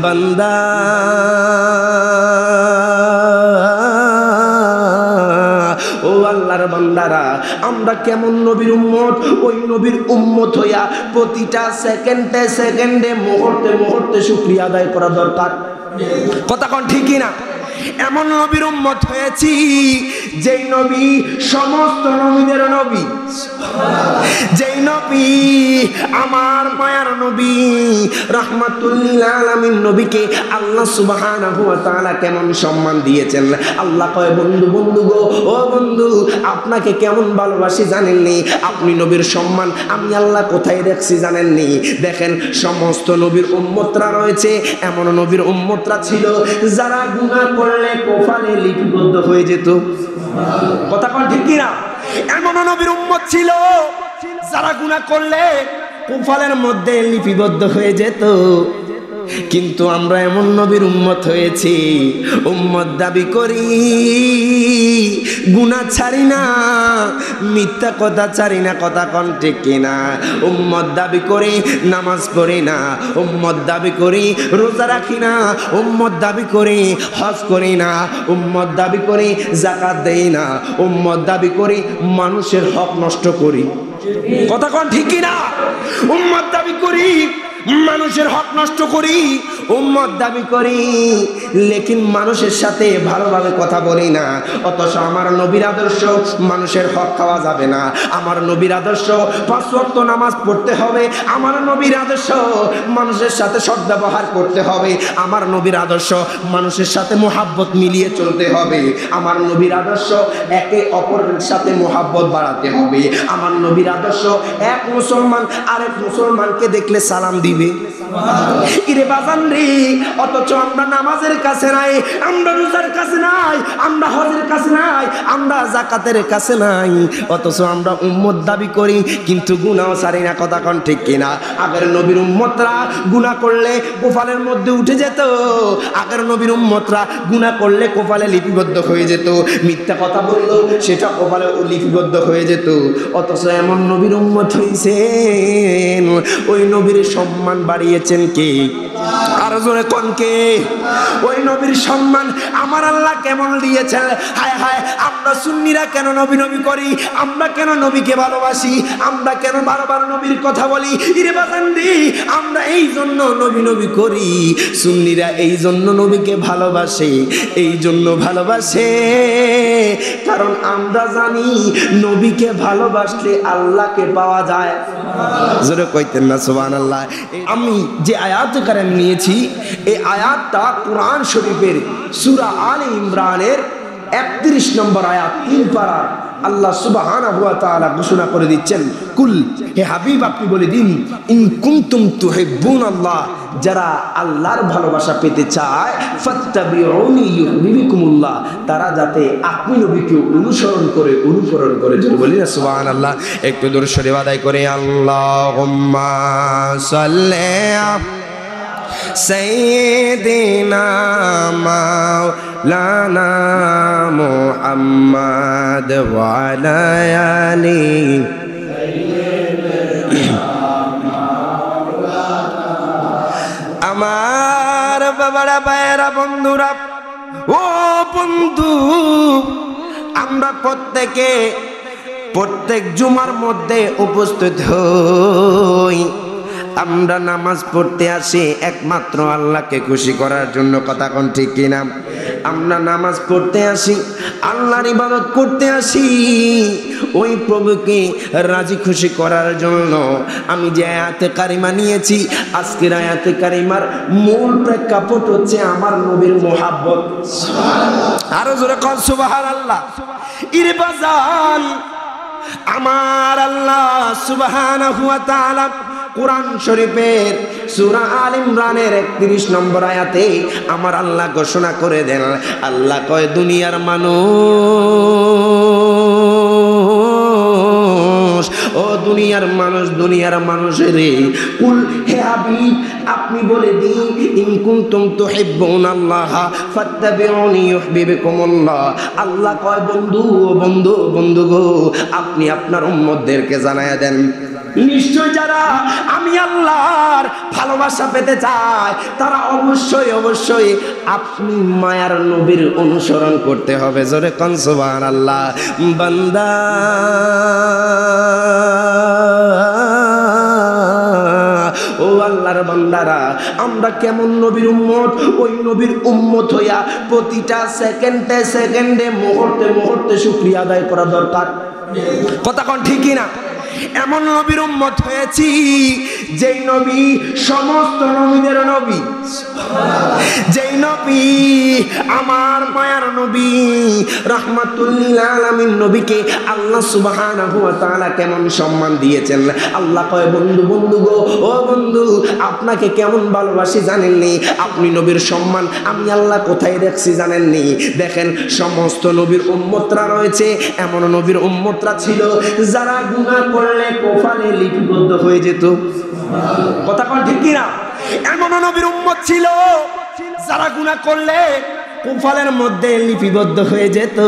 বান্দা ও আল্লাহর বান্দারা, আমরা কেমন নবীর উম্মত, ওই নবীর উম্মত হইয়া প্রতিটা সেকেন্ডে সেকেন্ডে মুহূর্তে মুহূর্তে শুকরিয়া আদায় করা দরকার। কথা কোন ঠিকই না? এমন নবীর উম্মত হয়েছি যেই নবী সমস্ত নবীদের নবী, যেই নবী আমার মায়ার নবী রাহমাতুল লিল আলামিন নবীকে আল্লাহ সুবহানাহু ওয়া তাআলা কেমন সম্মান দিয়েছেন। আল্লাহ কয়, বন্ধু বন্ধু গো, ও বন্ধু, আপনাকে কেমন ভালোবাসি জানেননি? আপনি নবীর সম্মান আমি আল্লাহ কোথায় রাখছি জানেননি? দেখেন, সমস্ত নবীর উম্মতরা রয়েছে, এমন নবীর উম্মতরা ছিল যারা গুনাহ করলে কপালে লিপিবদ্ধ হয়ে যেত। কথা কোন ঠিক কি না? এমন নবীর উম্মত ছিল যারা গুনাহ করলে কপালের মধ্যে লিপিবদ্ধ হয়ে যেত। কিন্তু আমরা এমন নবীর উম্মত হয়েছি, উম্মত দাবি করি, গুনাহ ছাড়ি না, মিথ্যা কথা ছাড়ি না। কথা কোন ঠিক কিনা? উম্মত দাবি করি, নামাজ পড়ি না। উম্মত দাবি করি, রোজা রাখি না। উম্মত দাবি করি, হজ করি না। উম্মত দাবি করি, যাকাত দেই না। উম্মত দাবি করি, মানুষের হক নষ্ট করি। কথা কোন ঠিক কিনা? উম্মত দাবি করি, মানুষের হক নষ্ট করি। উম্মত দাবি করি, লেকিন মানুষের সাথে ভালোভাবে কথা বলি না। অথচ আমার নবীর আদর্শ, মানুষের হক খাওয়া যাবে না। আমার নবীর আদর্শ, 5 ওয়াক্ত নামাজ পড়তে হবে। আমার নবীর আদর্শ, মানুষের সাথে সদ্ব্যবহার করতে হবে। আমার নবীর আদর্শ, মানুষের সাথে মোহাব্বত মিলিয়ে চলতে হবে। আমার নবীর আদর্শ, একে অপরের সাথে মোহাব্বত বাড়াতে হবে। আমার নবীর আদর্শ, এক মুসলমান আরেক মুসলমানকে দেখলে সালাম দিবে। ইরে বাজান রে, অথচ আমরা নামাজের কাছে নাই, আমরা রোজার কাছে নাই, আমরা হজের কাছে নাই, আমরা যাকাতের কাছে নাই। অথচ আমরা উম্মত দাবি করি, কিন্তু গুনাহ ছাড়ি না। কথা কোন ঠিক কিনা? আগের নবীর উম্মতরা গুনাহ করলে কপালের মধ্যে উঠে যেত। আগের নবীর উম্মতরা গুনাহ করলে কপালে লিপিবদ্ধ হয়ে যেত। মিথ্যা কথা বললো, সেটা কপালে লিপিবদ্ধ হয়ে যেত। অথচ এমন নবীর উম্মত হইছেন, ওই নবীর সম্মান বাড়িয়েছেন কে? আরো জোরে কোন কে? ওই নবীর সম্মান আমার আল্লাহ কেমন দিয়েছেন। হায় হায়, আমরা সুন্নিরা কেন নবী নবী করি? আমরা কেন নবীকে ভালোবাসি? আমরা কেন বারবার নবীর কথা বলি? ইরে বাজান রে, আমরা এই জন্য নবী নবী করি। সুন্নিরা এই জন্য নবীকে ভালোবাসে, এই জন্য ভালোবাসে কারণ আমরা জানি নবীকে ভালোবাসলে আল্লাহকে পাওয়া যায়। জোরে কইতেন না সুবহানাল্লাহ? আমি যে আয়াত কারিম নিয়েছি, এই আয়াতটা কোরআন শরীফের সূরা আলে ইমরানের 31 নম্বর আয়াত, 3 পারা। আল্লাহ সুবহানাহু ওয়া তাআলা ঘোষণা করে দিচ্ছেন, কুল, হে হাবিব আপনি বলে দিন, ইন কুনতুম তুহিব্বুনাল্লাহ, যারা আল্লাহর ভালোবাসা পেতে চায়, ফাত্তাবিউনি ইউহিব্বুকুমুল্লাহ, তারা যাতে আপনি নবীকে অনুসরণ করে। যদি বলি না সুবহানাল্লাহ, একটু দরুদ শরীফ আদায় করে আল্লাহুম্মা সাল্লি সাইয়্যিদিনা মাওলানা মুহাম্মদ ওয়া আলা আলিহি। আমার বাবারা, ভাইয়েরা, বন্ধুরা, ও বন্ধু, আমরা প্রত্যেক জুমার মধ্যে উপস্থিত হই। আমরা নামাজ পড়তে আসি একমাত্র আল্লাহকে খুশি করার জন্য। কথা কোন ঠিক কিনা? আমরা নামাজ পড়তে আসি, আল্লাহর ইবাদত করতে আসি, ওই প্রভুকে রাজি খুশি করার জন্য। আমি যে আয়াতে কারিমা নিয়েছি, আজকের আয়াতে কারিমার মূল প্রেক্ষাপট হচ্ছে আমার নবীর মোহাব্বত। আরো জোরে কোন সুবহানাল্লাহ? ইরে বাজান, আমার আল্লাহ সুবহানাহু ওয়া তাআলা কোরআন শরীফের সূরা আল ইমরানের 31 নম্বর আয়াতে আমার আল্লাহ ঘোষণা করে দেন। আল্লাহ কয়, দুনিয়ার মানুষ, ও দুনিয়ার মানুষের কুল, হে হাবিব আপনি বলে দিন, ইন কুনতুম তুহিব্বুনাল্লাহ ফাত্তাবিউনি ইউহিব্বুকুমুল্লাহ। আল্লাহ কয়, বন্ধু গো, আপনি আপনার উম্মতদেরকে জানায়া দেন, নিশ্চয় যারা আমি আল্লাহর ভালোবাসা পেতে চায় তারা অবশ্যই অবশ্যই আপনি মায়ার নবীর অনুসরণ করতে হবে। জোরে কোন সুবহানাল্লাহ। বান্দা ও আল্লাহর বান্দারা, আমরা কেমন নবীর উম্মত, ওই নবীর উম্মত হইয়া প্রতিটা সেকেন্ডে সেকেন্ডে মুহূর্তে মুহূর্তে শুকরিয়া আদায় করা দরকার। কথা কোন ঠিকই না? এমন নবীর উম্মত হয়েছি যেই নবী সমস্ত নবীদের নবী, যেই নবী আমার মায়ার নবী রাহমাতুল লিল আলামিন নবীকে আল্লাহ সুবহানাহু ওয়া তাআলা কেমন সম্মান দিয়েছেন। আল্লাহ কয় বন্ধু বন্ধু গো, ও বন্ধু আপনাকে কেমন ভালোবাসি জানেননি? আপনি নবীর সম্মান আমি আল্লাহ কোথায় রাখছি জানেননি? দেখেন সমস্ত নবীর উম্মতরা রয়েছে, এমন নবীর উম্মতরা ছিল যারা গুনাহ করলে কফালে লিপিবদ্ধ হয়ে যেত। কথা কোন ঠিক কিনা? এমন নবীর উম্মত ছিল যারা গুনাহ করলে কফালের মধ্যে লিপিবদ্ধ হয়ে যেত।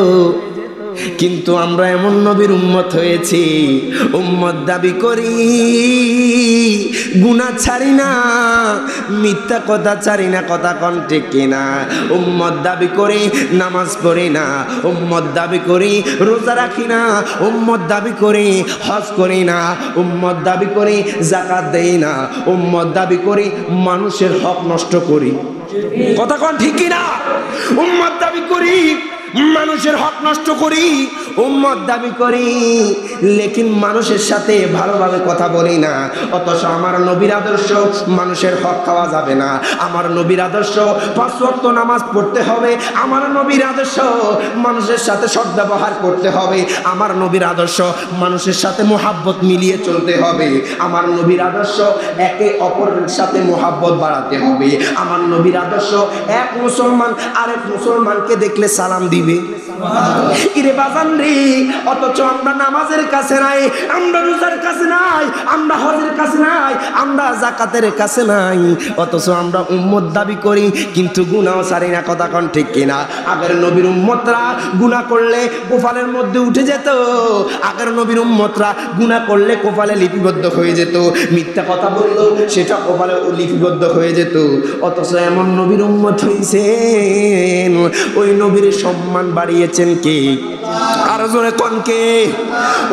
কিন্তু আমরা এমন নবীর উম্মত হয়েছি, উম্মত দাবি করি, গুনাহ ছাড়ি না, মিথ্যা কথা ছাড়ি না। কথা কোন ঠিক কিনা? উম্মত দাবি করি, নামাজ পড়ি না। উম্মত দাবি করি, রোজা রাখি না। উম্মত দাবি করি, হজ করি না। উম্মত দাবি করি, যাকাত দেই না। উম্মত দাবি করি, মানুষের হক নষ্ট করি। কথা কোন ঠিক কিনা? উম্মত দাবি করি, মানুষের হক নষ্ট করি। উম্মত দাবি করি, লেকিন মানুষের সাথে ভালোভাবে কথা বলি না। অথচ আমার নবীর আদর্শ মানুষের হক খাওয়া যাবে না। আমার নবীর আদর্শ 5 ওয়াক্ত নামাজ পড়তে হবে। আমার নবীর আদর্শ মানুষের সাথে সদ্ব্যবহার করতে হবে। আমার নবীর আদর্শ মানুষের সাথে মোহাব্বত মিলিয়ে চলতে হবে। আমার নবীর আদর্শ একে অপরের সাথে মোহাব্বত বাড়াতে হবে। আমার নবীর আদর্শ এক মুসলমান আরেক মুসলমানকে দেখলে সালাম দিবে। ইরে বাজান রে, অথচ আমরা নামাজের কাছে নাই, আমরা রোজার কাছে নাই, আমরা হজের কাছে নাই, আমরা যাকাতের কাছে নাই। অথচ আমরা উম্মত দাবি করি কিন্তু গুনাহ ছাড়ি না। কথা কোন ঠিক কিনা? আগের নবীর উম্মতরা গুনাহ করলে কপালের মধ্যে উঠে যেত। আগের নবীর উম্মতরা গুনাহ করলে কপালে লিপিবদ্ধ হয়ে যেত। মিথ্যা কথা বলল সেটা কপালে লিপিবদ্ধ হয়ে যেত। অথচ এমন নবীর উম্মত হইছেন, ওই নবীর সম্মান বাড়িয়েছেন কে? আর জোরে কোন কে?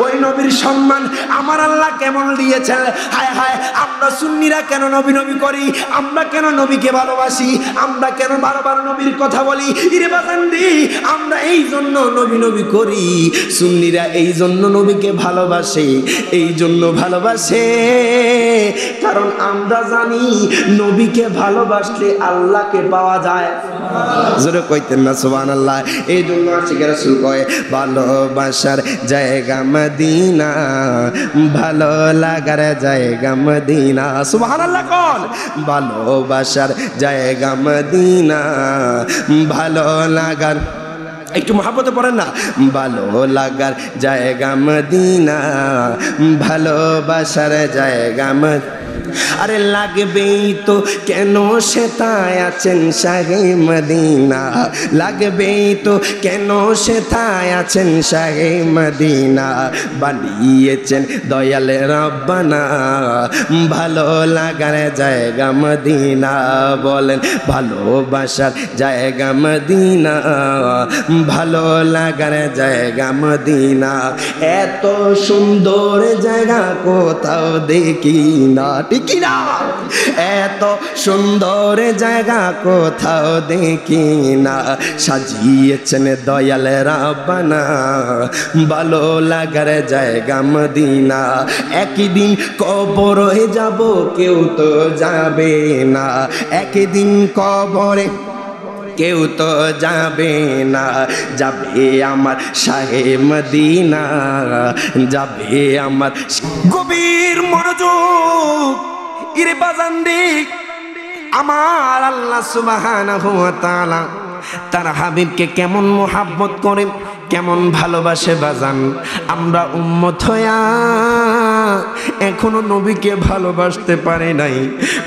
ওই নবীর সম্মান আমার আল্লাহ কেমন দিয়েছেন। হায় হায়, আমরা সুন্নিরা কেন নবী নবী করি? আমরা কেন নবীকে ভালোবাসি? আমরা কেন বারবার নবীর কথা বলি? ইরে বাজান্দি, আমরা এই জন্য নবী নবী করি। সুন্নিরা এই জন্য নবীকে ভালোবাসে, এই জন্য ভালোবাসে কারণ আমরা জানি নবীকে ভালোবাসলে আল্লাহকে পাওয়া যায়। জোরে কইতেন না সুবহানাল্লাহ। এই জন্য আশিকের রাসূল কয় ভালোবাসার জায়গা মদিনা, ভালো লাগার জায়গা মদিনা। সুবহানাল্লাহ কোন? ভালোবাসার জায়গা মদিনা, ভালো লাগার, একটু মহাব্বতে পড়েন না, ভালো লাগার জায়গা মদিনা, ভালোবাসার জায়গা মদিনা। আরে লাগবেই তো কেন সেথায় আছেন শাহে মদিনা, লাগবেই তো কেন সেথায় আছেন শাহে মদিনা। বানিয়েছেন দয়াল রব্বানা, ভালো লাগার জায়গা মদিনা। বলেন ভালোবাসার জায়গা মদিনা, ভালো লাগার জায়গা মদিনা। এত সুন্দর জায়গা কোথাও দেখি না, ঠিক না? এত সুন্দর জায়গা কোথাও দেখি না, সাজিয়েছেন দয়াল রব্বানা, ভালো লাগার জায়গা মদিনা। একদিন কবরে যাব কেউ তো যাবে না, একদিন কবরে কেউ তো যাবে না, যাবে আমার শাহে মদিনা, যাবে আমার। গভীর মনোযোগ, ইরে বাজান্দি, আমার আল্লাহ সুবহানাহু ওয়া তাআলা তার হাবিবকে কেমন মোহাব্বত করে, কেমন ভালোবাসে বাজান। আমরা উম্মত হইয়া এখনো নবীকে ভালোবাসতে পারে নাই।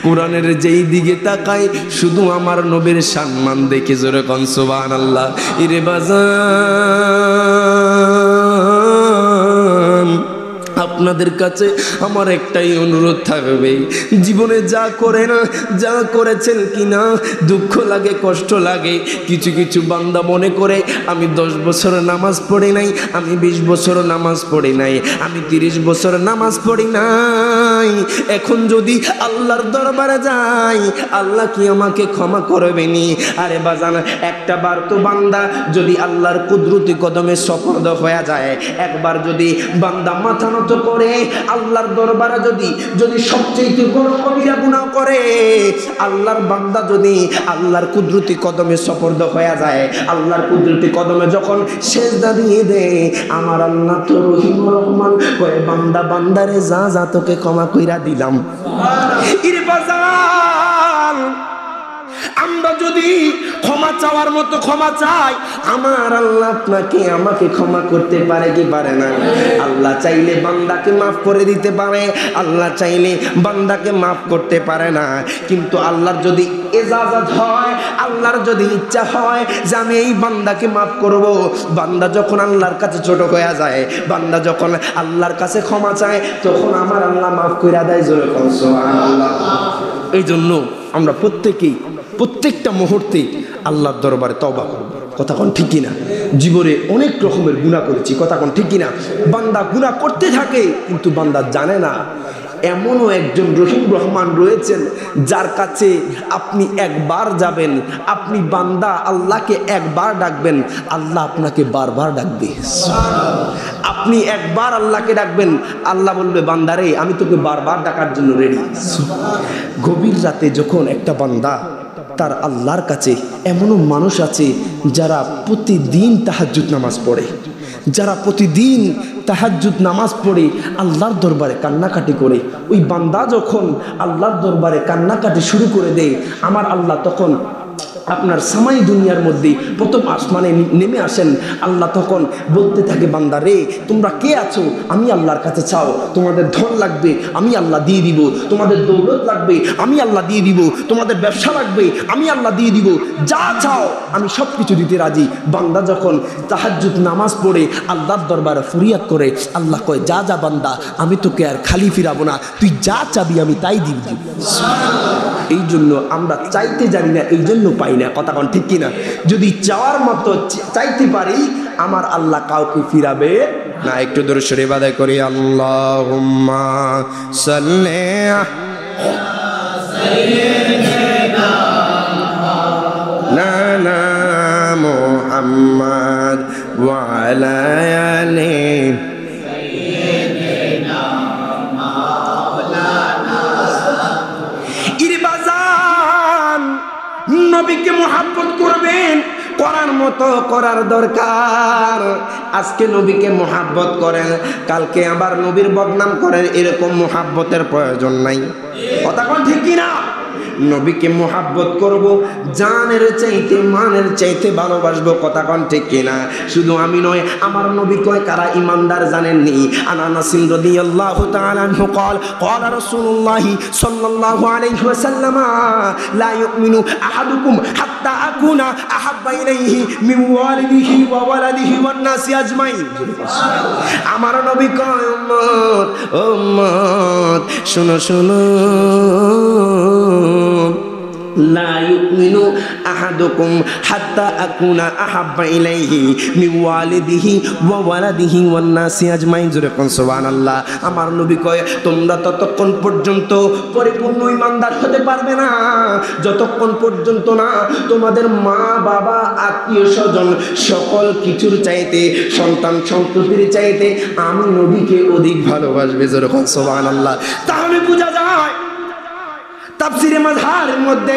কোরআনের যেই দিকে তাকাই শুধু আমার নবীর সম্মান দেখে জোরে কোন সুবহানাল্লাহ। ইরে বাজান, আপনাদের কাছে আমার একটাই অনুরোধ থাকবে, জীবনে যা করে না, যা করেছেন কিনা, দুঃখ লাগে, কষ্ট লাগে, কিছু কিছু বান্দা মনে করে আমি 10 বছর নামাজ পড়ি নাই, আমি 20 বছর নামাজ পড়ি নাই, আমি 30 বছর নামাজ পড়ি নাই, এখন যদি আল্লাহর দরবারে যাই আল্লাহ কি আমাকে ক্ষমা করবেনি? আরে বাজান, একটা বার তো বান্দা যদি আল্লাহর কুদরতি কদমে সফরদ হয়ে যায়, একবার যদি বান্দা মাথা নত করে আল্লাহর দরবারে যদি সবচেয়ে বড় কবিরা গুনাহ করে, আল্লাহর বান্দা যদি আল্লাহর কুদরতি কদমে সফরদ হয়ে যায়, আল্লাহর কুদরতি কদমে যখন সেজদা দিয়ে দেয়, আমার আল্লাহ তো রহিম রহমান কয়, বান্দা বান্দারে যা যা তোকে ক্ষমা কইরা দিলাম। ইরে বাজান, আমরা যদি ক্ষমা চাওয়ার মতো ক্ষমা চাই, আমার আল্লাহ আপনাকে আমাকে ক্ষমা করতে পারে কি পারে না? আল্লাহ চাইলে বান্দাকে মাফ করে দিতে পারে, আল্লাহ চাইলে বান্দাকে মাফ করতে পারে না। কিন্তু আল্লাহর যদি ইজাজত হয়, আল্লাহর যদি ইচ্ছা হয় যে আমি এই বান্দাকে মাফ করব, বান্দা যখন আল্লাহর কাছে ছোট হয়ে যায়, বান্দা যখন আল্লাহর কাছে ক্ষমা চায়, তখন আমার আল্লাহ মাফ করে দেয়। জোরে বলুন সুবহানাল্লাহ। এই জন্য আমরা প্রত্যেকটা মুহূর্তে আল্লাহর দরবারে তওবা করব। কথা কোন ঠিক কিনা? জীবনে অনেক রকমের গুনাহ করেছি, কথা কোন ঠিক কিনা? বান্দা গুনাহ করতে থাকে কিন্তু বান্দা জানে না। এমনও একজন রহিম রহমান রয়েছেন যার কাছে আপনি একবার যাবেন, আপনি বান্দা আল্লাহকে একবার ডাকবেন, আল্লাহ আপনাকে বারবার ডাকবে। আপনি একবার আল্লাহকে ডাকবেন, আল্লাহ বলবে বান্দারে আমি তোকে বারবার ডাকার জন্য রেডি। গভীর রাতে যখন একটা বান্দা তার আল্লাহর কাছে, এমনও মানুষ আছে যারা প্রতিদিন তাহাজ্জুদ নামাজ পড়ে, যারা প্রতিদিন তাহাজ্জুদ নামাজ পড়ে আল্লাহর দরবারে কান্নাকাটি করে, ওই বান্দা যখন আল্লাহর দরবারে কান্নাকাটি শুরু করে দেয়, আমার আল্লাহ তখন আপনার সামাই দুনিয়ার মধ্যে প্রথম আসমানে নেমে আসেন। আল্লাহ তখন বলতে থাকে, বান্দা রে তোমরা কে আছো? আমি আল্লাহর কাছে চাও। তোমাদের ধন লাগবে, আমি আল্লাহ দিয়ে দিব। তোমাদের দৌলত লাগবে, আমি আল্লাহ দিয়ে দিব। তোমাদের ব্যবসা লাগবে, আমি আল্লাহ দিয়ে দিব। যা চাও আমি সব কিছু দিতে রাজি। বান্দা যখন তাহাজ্জুদ নামাজ পড়ে আল্লাহর দরবারে ফরিয়াদ করে, আল্লাহ কয় যা যা বান্দা, আমি তোকে আর খালি ফিরাবো না, তুই যা চাবি আমি তাই দিব। এই জন্য আমরা চাইতে জানি না, এই জন্য পাই না। কথা কোন ঠিক কিনা? যদি চাওয়ার মতো চাইতে পারি, আমার আল্লাহ কাউকে ফিরাবে না। একটু দরুদ শরীফ আদায় করি। আল্লাহুম্মা সাল্লি আলা মুহাম্মাদ ওয়া আলা আলি নবীকে মুহাব্বত করবেন, করার মতো করার দরকার। আজকে নবীকে মুহাব্বত করেন, কালকে আবার নবীর বদনাম করেন, এরকম মুহাব্বতের প্রয়োজন নাই। কথা কোন ঠিক কিনা? নবীকে মুহাব্বত করব, জানের চাইতে মানের চাইতে ভালোবাসবো। কথা কোন ঠিক কিনা? শুধু আমি নয়, আমার নবী কয় কারা ইমানদার জানেননি? আনাস রাদিয়াল্লাহু তাআলা আনহু قال قال رسول الله صلى الله عليه وسلم لا يؤمن احدكم حتى اكون احب اليه من والده وولده والناس اجمعين। আমার নবী কয় উম্মত উম্মত শুনো শুনো, লা ইউমিনু আহাদুকুম হাত্তা আকুনা আহাব্বা ইলাইহি মিন ওয়ালিদিহি ওয়া ওয়ালাদিহি ওয়ান নাসি আজমাইন। জোরে কোন সুবহানাল্লাহ। আমার নবী কয় তোমরা ততক্ষণ পর্যন্ত পরিপূর্ণ ঈমানদার হতে পারবে না যতক্ষণ পর্যন্ত না তোমাদের মা বাবা আত্মীয় স্বজন সকল কিছুর চাইতে, সন্তান সন্ততির চাইতে আমি নবীকে অধিক ভালোবাসবে। জোরে কোন সুবহানাল্লাহ। তাহলে বোঝা যায় তাফসিরে মাজহারের মধ্যে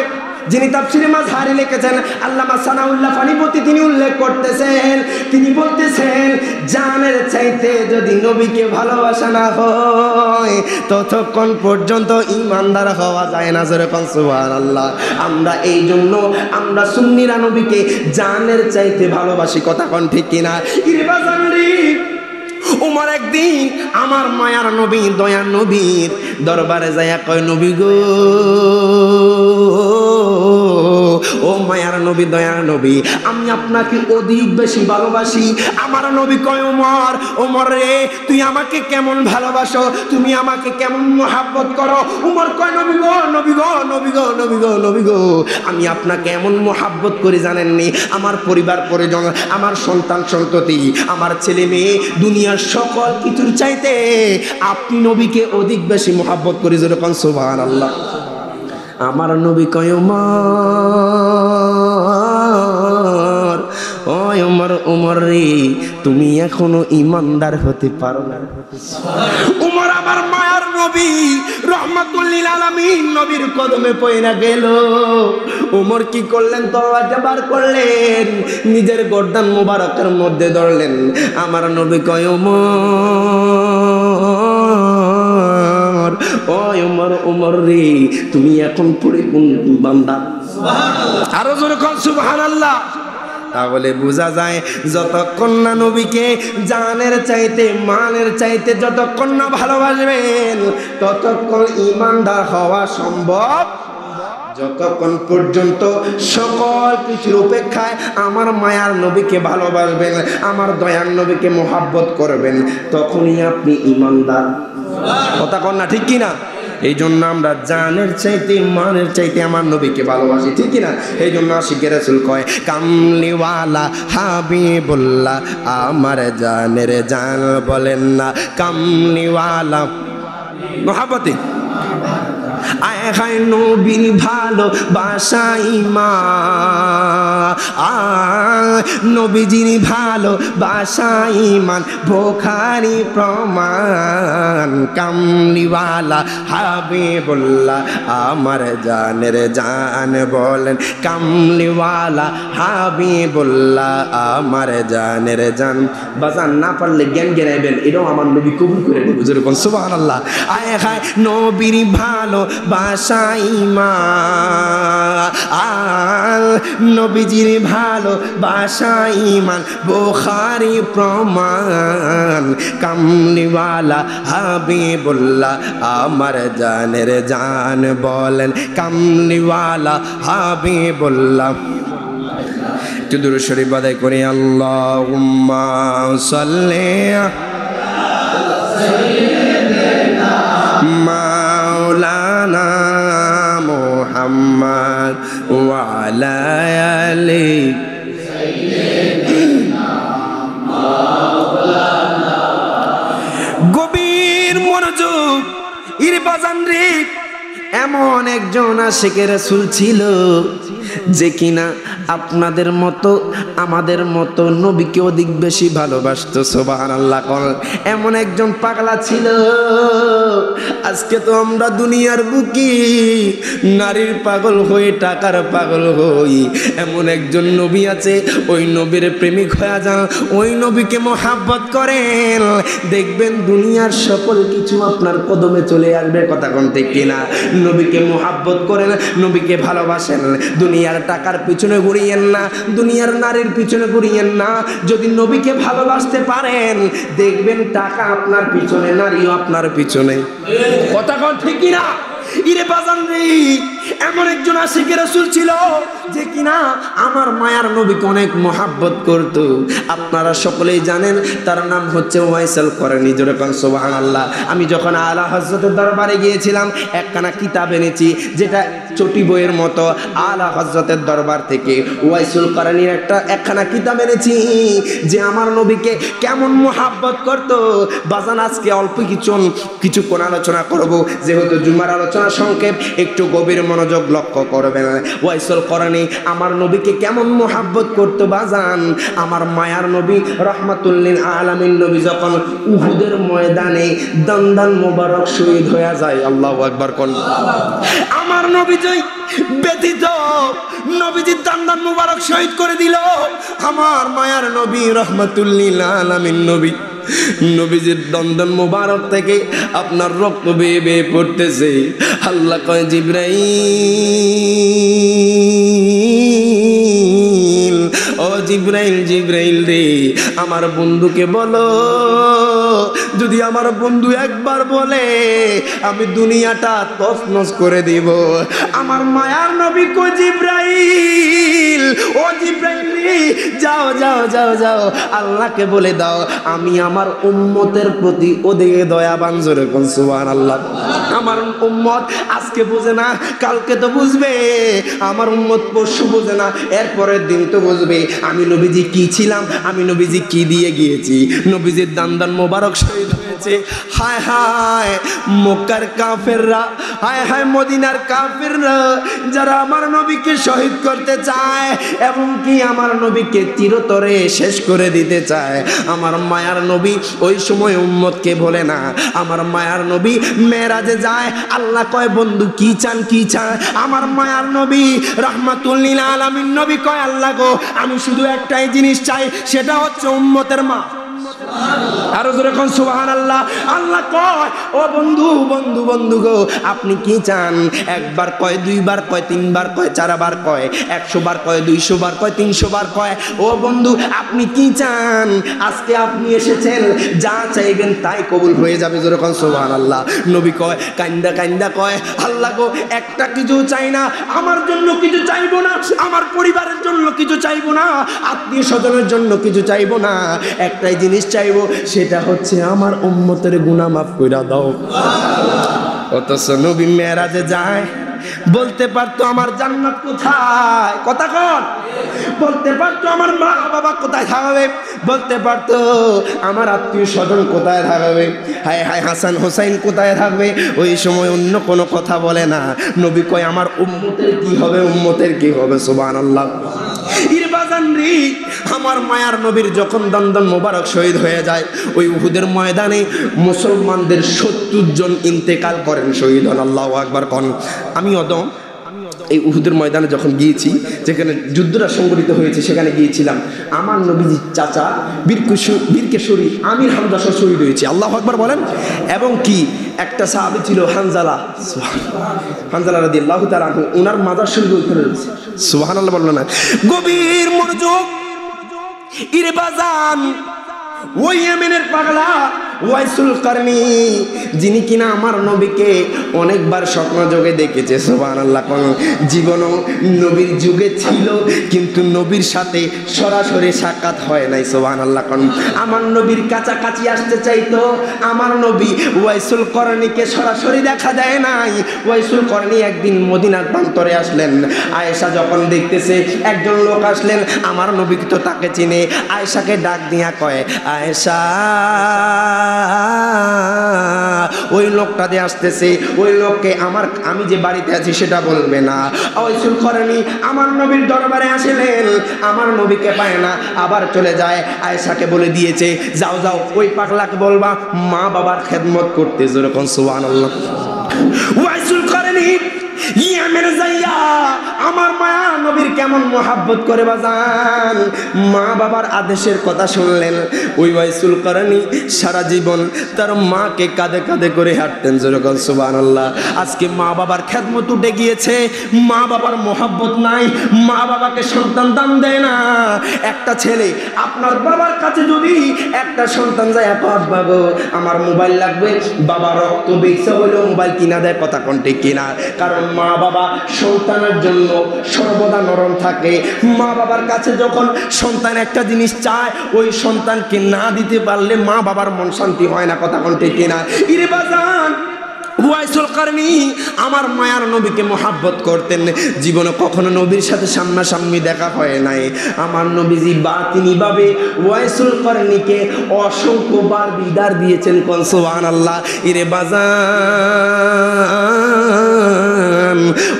যিনি তাফসিরে মাজহারি লিখেছেন আল্লামা সানাউল্লাহ ফানিপতি, তিনি উল্লেখ করতেছেন, তিনি বলতেছেন জানের চাইতে যদি নবীকে ভালোবাসা না হয় ততক্ষণ পর্যন্ত ঈমানদার হওয়া যায় না। জোরে কোন সুবহানাল্লাহ। আমরা এই জন্য আমরা সুন্নিরা নবীকে জানের চাইতে ভালোবাসি। কথা কোন ঠিক কিনা? উমর একদিন আমার মায়ার নবী দয়ার নবীর দরবারে যাইয়া কয়, নবী গো ও মায়ার নবী, দয়ার নবী, আমি আপনাকে অধিক বেশি ভালোবাসি। আমার নবী কয়, ওমর, ওমর রে, তুই আমাকে কেমন ভালোবাসো, তুমি আমাকে কেমন মোহাব্বত করো? ওমর কয়, নবী গো, নবী গো, নবী গো, নবী গো, নবী গো, আমি আপনাকে এমন মোহাব্বত করি জানেননি, আমার পরিবার পরিজন, আমার সন্তান সন্ততি, আমার ছেলে মেয়ে, দুনিয়ার সকল কিছুর চাইতে আপনি নবীকে অধিক বেশি মোহাব্বত করি। যেরকম সুবহানাল্লাহ। আমার নবী কয়, ওমর, ও ওমর, ওমর রে, তুমি এখনো ইমানদার হতে পারো না। ওমর আমার মায়ার নবী রহমাতুল লিল আলামিন নবীর কদমে পয়রা গেল। ওমর কি করলেন? তরবারটা বার করলেন, নিজের গর্দান মোবারকের মধ্যে ধরলেন। আমার নবী কয়, ওমর, ও ওমর, ওমর রে, তুমি এখন পরিপূর্ণ বান্দা। আরো জোরে কোন সুবহানাল্লাহ। তাহলে বোঝা যায় যতক্ষণ না নবীকে জানের চাইতে মানের চাইতে যতক্ষণ না ভালোবাসবেন ততক্ষণ ঈমানদার হওয়া সম্ভব। যতক্ষণ পর্যন্ত সকল কিছুর উপেক্ষায় আমার মায়ার নবীকে ভালোবাসবেন, আমার দয়ার নবীকে মোহাব্বত করবেন, তখনই আপনি ঈমানদার। কথা কন না, ঠিক কিনা? এই জন্য আমরা জানের চাইতে মানের চাইতে আমার নবীকে ভালোবাসি, ঠিক কিনা? এই জন্য আশিকে রাসূল কয়, কামলিওয়ালা হাবিবুল্লাহ আমার জানের জান, বলেন না কামলিওয়ালা মোহাব্বতে। আয় হায় নবীর ভালোবাসাই মা, নবীজির ভালোবাসাই মান, বুখারী প্রমাণ। কামলিওয়ালা হাবিবুল্লাহ আমার জানের জান, বলেন কামলিওয়ালা হাবিবুল্লাহ আমার জানের জান। বাজান না পারলে জ্ঞান জ্ঞানাইবেন, এটাও আমার নবী কবুল করে নেব। যেরকম সুবহানাল্লাহ। আয় হায় নবীর ভালোবাসাই মা, নবীজির ভালোবাসাই মান, বুখারী প্রমাণ। কামলিওয়ালা হাবিবুল্লাহ আমার জানের জান, বলেন কামলিওয়ালা হাবিবুল্লাহ। একটু দুরূদ শরীফ আদায় করি। আল্লাহুম্মা সাল্লি মাওলানা মুহাম্মদ ওয়া আলা আলি গভীর মনোযোগ ইরবাজান রে। এমন একজন আশিকে রাসূল ছিল যে কিনা আপনাদের মতো আমাদের মতো নবীকে অধিক বেশি ভালোবাসতো। সুবহানাল্লাহ। এমন একজন পাগলা ছিল। আজকে তো আমরা দুনিয়ার বুকি নারীর পাগল হয়ে টাকার পাগল হই, এমন একজন নবী আছে, ওই নবীর প্রেমিক হয়ে যান, ওই নবীকে মোহাব্বত করেন, দেখবেন দুনিয়ার সকল কিছু আপনার কদমে চলে আসবে। কথা কোন ঠিক কিনা? নবীকে মোহাব্বত করেন, নবীকে ভালোবাসেন, দুনিয়ার টাকার পিছনে ঘুরিয়েন না, দুনিয়ার নারীর পিছনে ঘুরিয়েন না। যদি নবীকে ভালোবাসতে পারেন দেখবেন টাকা আপনার পিছনে, নারীও আপনার পিছনে। কথা কোন ঠিক কিনা? ইরে বাজান রে, এমন একজন আশিকে রাসূল ছিল যে কিনা আমার মায়ার নবীকে অনেক মোহাব্বত করত। আপনারা সকলেই জানেন তার নাম হচ্ছে ওয়াইসুল করনী। জোরে কোন সুবহানাল্লাহ। আমি যখন আলা হযরতের দরবারে গিয়েছিলাম একখানা কিতাব এনেছি, যেটা ছোটি বইয়ের মতো। আলা হযরতের দরবার থেকে ওয়াইসুল করনীর একখানা কিতাব এনেছি যে আমার নবীকে কেমন মোহাব্বত করত। বাজান আজকে অল্প কিছুক্ষণ আলোচনা করব, যেহেতু জুমার আলোচনা সংক্ষেপ, একটু গভীর মনোযোগ লক্ষ্য করবেন। ওয়াইসুল করনী আমার নবীকে কেমন মোহাব্বত করতো বাজান। আমার মায়ার নবী রহমাতুল লিল আলামিন নবী যখন উহুদের ময়দানে দন্দান মোবারক শহীদ হয়ে যায়, আল্লাহু আকবার কোন, আমার নবী যেই ব্যথিত, নবীজি দন্দান মোবারক শহীদ করে দিল। আমার মায়ার নবী রহমাতুল লিল আলামিন নবী, নবীজির দন্দন মোবারক থেকে আপনার রক্ত বেয়ে বেয়ে পড়তেছে। আল্লাহ কয়, জিবরাইল, ও জিবরাইল, জিবরাইল রে, আমার বন্ধুকে বলো, যদি আমার বন্ধু একবার বলে আমি দুনিয়াটা তছনছ করে দিব। আমার মায়ার নবী কয়, জিবরাইল যাও যাও যাও যাও আল্লাহকে বলে দাও আমি আমার উম্মতের প্রতি ওদিকে দয়াবান। জোরে কোন সুবহানাল্লাহ। আমার উম্মত আজকে বুঝে না, কালকে তো বুঝবে। আমার উম্মত পরশু বুঝে না, এরপরের দিন তো বুঝবে আমি নবীজি কি ছিলাম, আমি নবীজি কি দিয়ে গিয়েছি। নবীজির দান মোবারক শহীদ হয়েছে। হায় হায় মক্কার কাফেররা, হায় হায় মদিনার কাফেররা যারা আমার নবীকে শহীদ করতে চায় এবং কি আমার নবীকে চিরতরে শেষ করে দিতে চায়। আমার মায়ার নবী ওই সময় উম্মতকে বলে না। আমার মায়ার নবী মেরাজে যায়, আল্লাহ কয় বন্ধু কি চান কি চান। আমার মায়ার নবী রাহমাতুল লিল আলামিন নবী কয় আল্লাহ গো আমি শুধু একটাই জিনিস চাই, সেটা হচ্ছে উম্মতের মা। আরো জোরে কোন সুবহানাল্লাহ। আল্লাহ কয় ও বন্ধু বন্ধু বন্ধু গো আপনি কি চান? একবার কয়, দুইবার কয়, তিনবার কয়, চারবার কয়, 100 বার কয়, 200 বার কয়, 300 বার কয়। ও বন্ধু আপনি কি চান? আজকে আপনি এসেছেন, যা চাইবেন তাই কবুল হয়ে যাবে। জোরে কোন সুবহানাল্লাহ। নবী কয় কাইন্দা কাইন্দা কয় আল্লাহ গো একটা কিছু চাই না, আমার জন্য কিছু চাইবো না, আমার পরিবারের জন্য কিছু চাইবো না, আত্মীয় স্বজনের জন্য কিছু চাইবো না, একটাই জিনিস চাইবো, সেটা হচ্ছে আমার উম্মতের গুনাহ মাফ কইরা দাও। অথচ নবী মেরাজে যায়, বলতে পারতো আমার জান্নাত কোথায়, কথা কন, বলতে পারতো আমার মা বাবা কোথায় থাকবে, বলতে পারতো আমার আত্মীয় স্বজন কোথায় থাকবে, হায় হায় হাসান হোসাইন কোথায় থাকবে। ওই সময় অন্য কোনো কথা বলে না। নবী কয় আমার উম্মতের কি হবে, উম্মতের কি হবে। সুবহানাল্লাহ। ইরবাজান রে আমার মায়ার নবীর যখন দন্দন মোবারক শহীদ হয়ে যায়, ওই উহুদের ময়দানে মুসলমানদের 70 জন ইন্তেকাল করেন, শহীদ হন। আল্লাহু আকবার কোন। আমি অদম এই উহুদের ময়দানে যখন গিয়েছি, যেখানে যুদ্ধটা সংঘটিত হয়েছে সেখানে গিয়েছিলাম। আমার নবীজির চাচা বীরকেশরী আমির হামজা শহীদ হয়েছে। আল্লাহু আকবার বলেন। এবং কি একটা সাহাবী ছিল হানজালা, হানজালা রাদিয়াল্লাহু তাআলা আনহু, ওনার মাজার শরীফ ওইখানে রয়েছে। সুবহানাল্লাহ বললেন না? গভীর মনোযোগ। ইরবাজান ওই ইয়েমেনের পাগলা ওয়াইসুল কারনি, যিনি কিনা আমার নবীকে অনেকবার স্বপ্ন যোগে দেখেছে। সুবহানাল্লাহ। কোন জীবনও নবীর যুগে ছিল কিন্তু নবীর সাথে সরাসরি সাক্ষাৎ হয় নাই। সুবহানাল্লাহ। কোন আমার নবীর কাছাকাছি আসতে চাইতো, আমার নবী ওয়াইসুল করণীকে সরাসরি দেখা দেয় নাই। ওয়াইসুল করণী একদিন মদিনার প্রান্তরে আসলেন। আয়েশা যখন দেখতেছে একজন লোক আসলেন, আমার নবী তো তাকে চিনে, আয়েশাকে ডাক দিয়া কয় আয়েশা ওই লোকটা দিয়ে আসতেছে, ওই লোককে আমি যে বাড়িতে আছি সেটা বলবে না। ওয়াইসুল করণী আমার নবীর দরবারে আসলেন, আমার নবীকে পায় না, আবার চলে যায়। আয়েশাকে বলে দিয়েছে যাও যাও ওই পাগলাকে বলবা মা বাবার খেদমত করতে। যেরকম সুবহানাল্লাহ। ওয়াইসুল করণী ইয়ামের যাইয়া আমার মায়া নবীর কেমন মোহাব্বত করে বাজান, মা বাবার আদেশের কথা শুনলেন। ওই ওয়াইসুল করণী সারা জীবন তার মাকে কাঁধে কাঁধে করে হাঁটতেন। যেরকম সুবহানাল্লাহ। আজকে মা বাবার খেদমত উঠে গিয়েছে, মা বাবার মোহাব্বত নাই, মা বাবাকে সন্তান দান দেয় না। একটা ছেলে আপনার বাবার কাছে যদি একটা সন্তান যায় আব্বা গো আমার মোবাইল লাগবে, বাবা রক্ত বেচা হলেও মোবাইল কিনা দেয়। কথা কোন ঠিক কিনা? কারণ মা বাবা সন্তানের জন্য সর্বদা নরম থাকে। মা বাবার কাছে যখন সন্তান একটা জিনিস চায়, ওই সন্তানকে না দিতে পারলে মা বাবার মন শান্তি হয় না। কথা কোন ঠিক কিনা? ইরে বাজান ওয়াইসুল করণী আমার মায়ার নবীকে মোহাব্বত করতেন। জীবনে কখনো নবীর সাথে সামনাসামনি দেখা হয় নাই। আমার নবীজি বাতিনিভাবে ওয়াইসুল করণীকে অসংখ্যবার দিদার দিয়েছেন। কোন সুবহানাল্লাহ। ইরে বাজান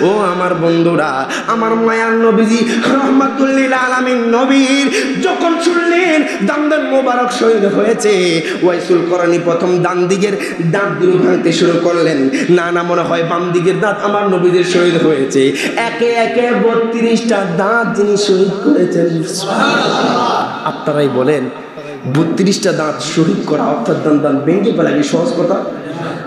ও আমার বন্ধুরা, আমার মায়ার নবীজি রাহমাতুল লিল আলামিন নবীর যখন শুনলেন দামদান মোবারক শহীদ হয়েছে, ওয়াইসুল করণী প্রথম ডান দিকের দাঁত দুটো ভাঙতে শুরু করলেন। না না মনে হয় বাম দিকের দাঁত আমার নবীদের শহীদ হয়েছে। একে একে 32টা দাঁত যিনি শহীদ করেছেন। আপনারাই বলেন 32টা দাঁত শহীদ করা অর্থাৎ দাঁত ভেঙে ফেলা কি সহজ কথা?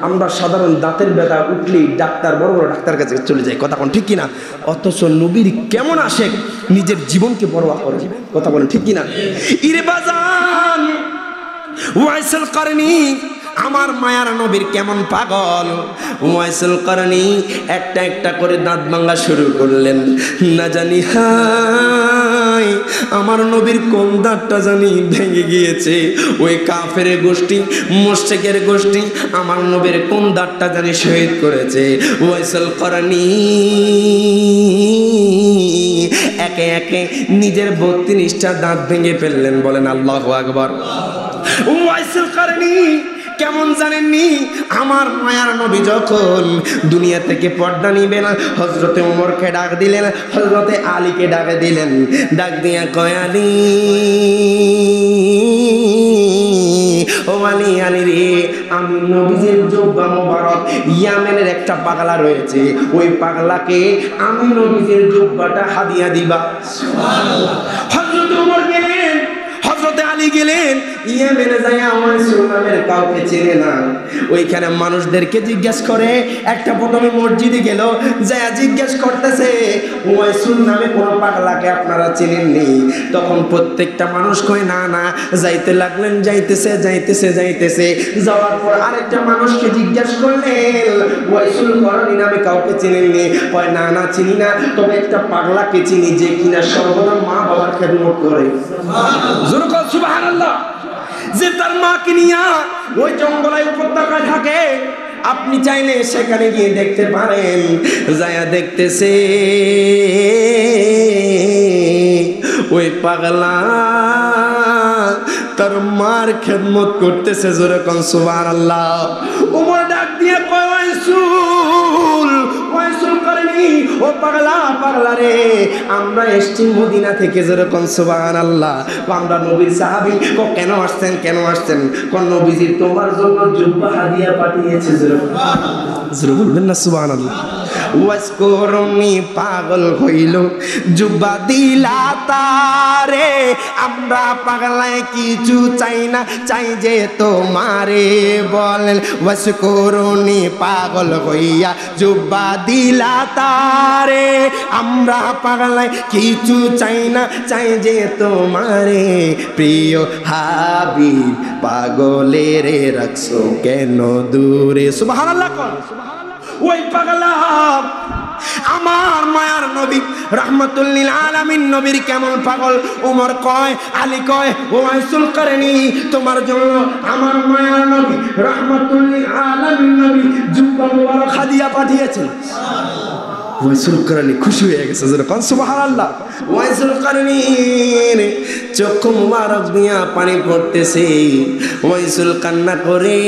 আমরা সাধারণ দাঁতের ব্যথা উঠলেই ডাক্তার, বড় বড় ডাক্তার কাছে চলে যাই। কথা কোন ঠিক কিনা? অথচ নবীর কেমন আশেক, নিজের জীবনকে পরোয়া করে। কথা বলেন ঠিক কিনা? ইরে বাজান ওয়াইসুল করণী আমার মায়ার নবীর কেমন পাগল। ওয়াইসুল করণী একটা একটা করে দাঁত ভাঙা শুরু করলেন। না জানি হায় নাই, আমার নবীর কোন দাঁতটা জানি ভেঙে গিয়েছে। ওই কাফের গোষ্ঠী, মুশরিকের গোষ্ঠী আমার নবীর কোন দাঁতটা জানি শহীদ করেছে। ওয়াইসুল করনি একে একে নিজের 32টা দাঁত ভেঙে ফেললেন। বলেন আল্লাহু আকবার। ওয়াইসুল করনি কেমন জানেননি? আমার মায়ার নবী যখন দুনিয়া থেকে পর্দা নিবেন, হযরতে ওমরকে ডাক দিলেন, হযরতে আলীকে ডাক দিলেন। ডাক দিয়া কয়, আলী, ও আলী, আলী রে, আমি নবীজির জুব্বা মোবারক ইয়ামেনের একটা পাগলা রয়েছে, ওই পাগলাকে আমি নবীজির জুব্বাটা হাদিয়া দিবা। সুবহানাল্লাহ। হযরতে ওমর গেলেন, হযরতে আলী গেলেন, ইয়ামেনে যাইয়া ওয়াইসুল নামের কাউকে চেনে না। ওইখানে মানুষদেরকে জিজ্ঞেস করে, একটা প্রথমে মসজিদে গেল, যাইয়া জিজ্ঞেস করতেছে ওয়াইসুল নামে কোন পাগলাকে আপনারা চেনেননি? তখন প্রত্যেকটা মানুষ কয় না না। যাইতে লাগলেন, যাইতেছে যাইতেছে যাইতেছে, যাওয়ার পর আরেকটা মানুষকে জিজ্ঞেস করলেন ওয়াইসুল করনি নামে কাউকে চেনেননি? কয় না না, চিনি না, তবে একটা পাগলাকে চিনি যে কিনা সর্বদা মা বাবার খেদমত করে। সুবহানাল্লাহ। যে তার মাকে নিয়ে ওই জঙ্গলায় উপত্যকায় থাকে, আপনি চাইলে সেখানে গিয়ে দেখতে পারেন। যায়া দেখতেছে ওই পাগলা তার মার খেদমত করতেছে। জোরে কোন সুবহানাল্লাহ। ওমর ডাক দিয়ে কয়, ওয়াইসুল, ওয়াইসুল করনি, ও পাগলা, পাগলা রে, আমরা এসেছি মদিনা থেকে। জোরে কোন সুবহানাল্লাহ। আমরা নবীর সাহাবী। কেন আসছেন, কেন আসছেন? কোন নবীজি তোমার জন্য জুব্বা হাদিয়া পাঠিয়েছে। জোরে বলবেন না সুবহানাল্লাহ। ওয়াইসকুরনি পাগল হইল, জুব্বা দিলা তারে, আমরা পাগলায় কিছু চাই না, চাই যে তোমারে। বলেন ওয়াইসকুরনি পাগল হইয়া জুব্বা দিলা তারে, আমরা পাগলায় কিছু চাই না, চাই যে তোমারে। প্রিয় হাবিব পাগলের রাখছো কেন দূরে? সুবহানাল্লাহ। ওই পাগলা আমার মায়ার নবী রাহমাতুল লিল আলামিন নবীর কেমন পাগল। ওমর কয়, আলী কয়, ওয়াইসুল করনি তোমার জন্য আমার মায়ার নবী রাহমাতুল লিল আলামিন নবী জুব্বা মোবারক হাদিয়া পাঠিয়েছেন। ওয়াইসুল করনি খুশি হয়ে গেছে। যেরকম সুবহানাল্লাহ। ওয়াইসুল করনি চক্ষু মুবারক দিয়া পানি পড়তেছে। ওয়াইসুল কান্না করে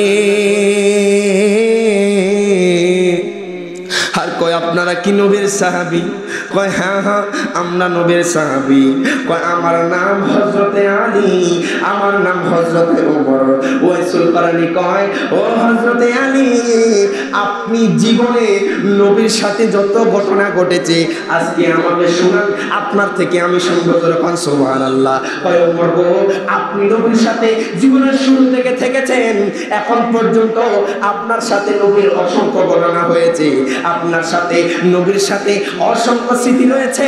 আর কয়, আপনারা কি নবীর সাহাবী? কয় হ্যাঁ হ্যাঁ, আমরা নবীর সাহাবী। কয় আমার নাম হযরতে আলী, আমার নাম হযরতে ওমর। ওয়াইসুল করনি কয়, ও হযরতে আলী, আপনি জীবনে নবীর সাথে যত ঘটনা ঘটেছে আজকে আমাকে শোনান, আপনার থেকে আমি শুনবো। যখন সুবহানাল্লাহ। কয় ওমর গো, আপনি নবীর সাথে জীবনের শুরু থেকে থেকেছেন, এখন পর্যন্ত আপনার সাথে নবীর অসংখ্য ঘটনা হয়েছে, আপনার সাথে নবীর সাথে অসংখ্য স্মৃতি রয়েছে।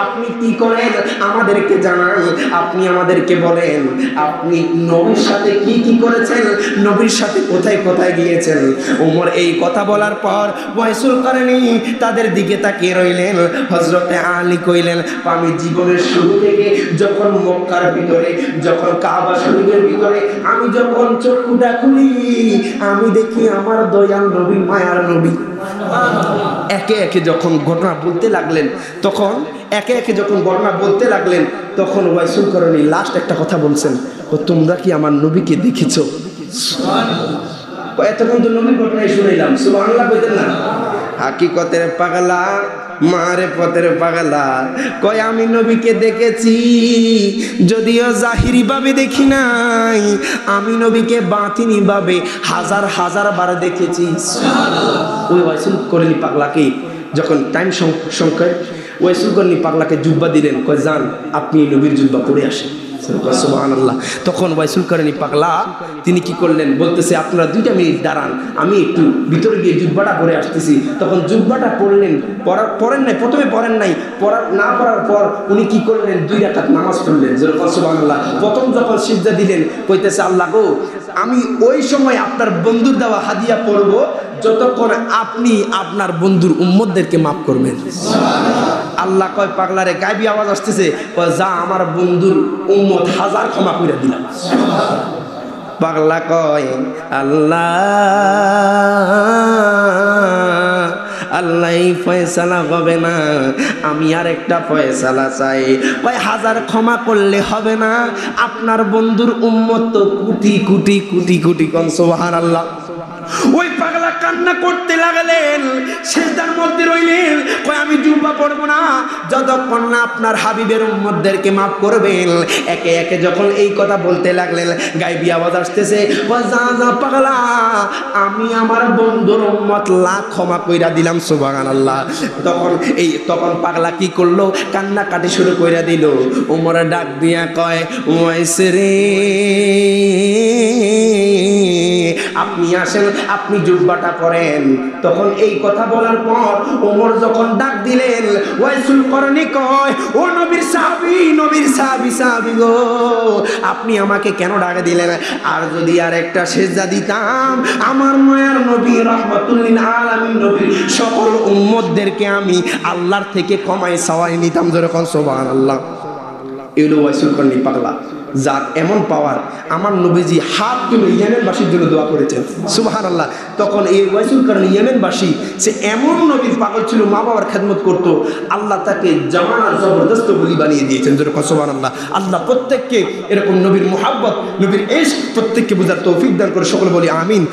আপনি কি করেন আমাদেরকে জানান, আপনি আমাদেরকে বলেন, আপনি নবীর সাথে কি কি করেছেন, নবীর সাথে কোথায় কোথায় গিয়েছেন। ওমর এই কথা বলার পর ওয়াইসুল করনি তাদের দিকে তাকিয়ে রইলেন। হযরতে আলী কইলেন, আমি জীবনের শুরু থেকে যখন মক্কার ভিতরে, যখন কাবা শরীফের ভিতরে আমি যখন চক্ষুটা খুলি, আমি দেখি আমার দয়াল নবী, মায়ার নবী। একে একে যখন ঘটনা বলতে লাগলেন, তখন একে একে যখন ঘটনা বলতে লাগলেন, তখন ওয়াইসুল করনি লাস্ট একটা কথা বলছেন, তোমরা কি আমার নবীকে দেখেছো? এতক্ষণ তো নবীর ঘটনাই শুনাইলাম, সুবহানাল্লাহ কইতেন না? হাকিকতের পাগলা, মারে পথের পাগলা কয়, আমি নবীকে দেখেছি, যদিও জাহিরি ভাবে দেখি নাই, আমি নবীকে বাতিনি ভাবে হাজার হাজার বার দেখেছি। ওই ওয়াইসুল করনি পাগলাকে যখন টাইম সংখ্যায় ওয়াইসুল করনি পাগলাকে জুব্বা দিলেন, কয় যান আপনি নবীর জুব্বা পরে আসেন। সুবহানাল্লাহ। তখন ওয়াইসুল করনি পাগলা তিনি কি করলেন, বলতেছে আপনারা 2 মিনিট দাঁড়ান, আমি একটু ভিতরে গিয়ে জুব্বাটা পরে আসতেছি। তখন জুব্বাটা পড়লেন, পড়েন নাই, প্রথমে পড়েন নাই, না পড়ার পর উনি কি করলেন, 2 রাকাত নামাজ পড়লেন। সুবহানাল্লাহ। প্রথম যখন সিজদা দিলেন, কইতেছে আল্লাহ গো, আমি ওই সময় আপনার বন্ধুর দেওয়া হাদিয়া পড়ব যতক্ষণ আপনি আপনার বন্ধুর উম্মতদেরকে মাফ করবেন। আল্লাহ কয় পাগলারে, গায়েবী আওয়াজ আসতেছে, কয় যা আমার বন্ধুর উম্মত 1000 ক্ষমা করে দিলাম। পাগলা কয় আল্লাহ এই ফয়সালা হবে না, আমি আর একটা ফয়সালা চাই। কয় 1000 ক্ষমা করলে হবে না, আপনার বন্ধুর উম্মত তো কোটি কোটি কোটি কোটি। কোন সুবহানাল্লাহ। ওই পাগলা কান্না করতে লাগলেন, সিজদার মধ্যে রইলেন, কয় আমি জুব্বা পরবো না যতক্ষণ না আপনার হাবিবের উম্মতদেরকে মাফ করবেন। একে একে যখন এই কথা বলতে লাগলেন, গায়েবী আওয়াজ আসতেছে, কয় যা যা পাগলা, আমি আমার বন্ধুর উম্মত লাখ ক্ষমা কইরা দিলাম। সুবহানাল্লাহ। তখন পাগলা কি করলো, কান্নাকাটি শুরু কইরা দিল। ওমরে ডাক দিয়া কয়, ওয়াইস রে, আপনি আসেন, আপনি জুব্বাটা পরেন। তখন এই কথা বলার পর ওমর যখন ডাক দিলেন, ওয়াইসুল করনি কয়, ও নবীর সাহাবী গো, আপনি আমাকে কেন ডাক দিলেন? আর যদি আর একটা সেজদা দিতাম, আমার মায়ার নবী রাহমাতুল লিল আলামিন নবীর সকল উম্মতদেরকে আমি আল্লাহর থেকে ক্ষমায় চাওয়াই নিতাম। যেরকম সুবহানাল্লাহ। এলো ওয়াইসুল করনি পাগলা, যার এমন পাওয়ার, আমার নবীজি হাত তুলে ইয়েমেনবাসীর জন্য দোয়া করেছেন। সুবহানাল্লাহ। তখন এই ওয়াইসুল করনি ইয়েমেনবাসী, সে এমন নবীর পাগল ছিল, মা বাবার খেদমত করতো, আল্লাহ তাকে জামানার জবরদস্ত বলি বানিয়ে দিয়েছেন। যেরকম সুবহানাল্লাহ। আল্লাহ প্রত্যেককে এরকম নবীর মুহাব্বত, নবীর ইশক প্রত্যেককে বোঝার তৌফিক দান করে। সকলে বলি আমিন।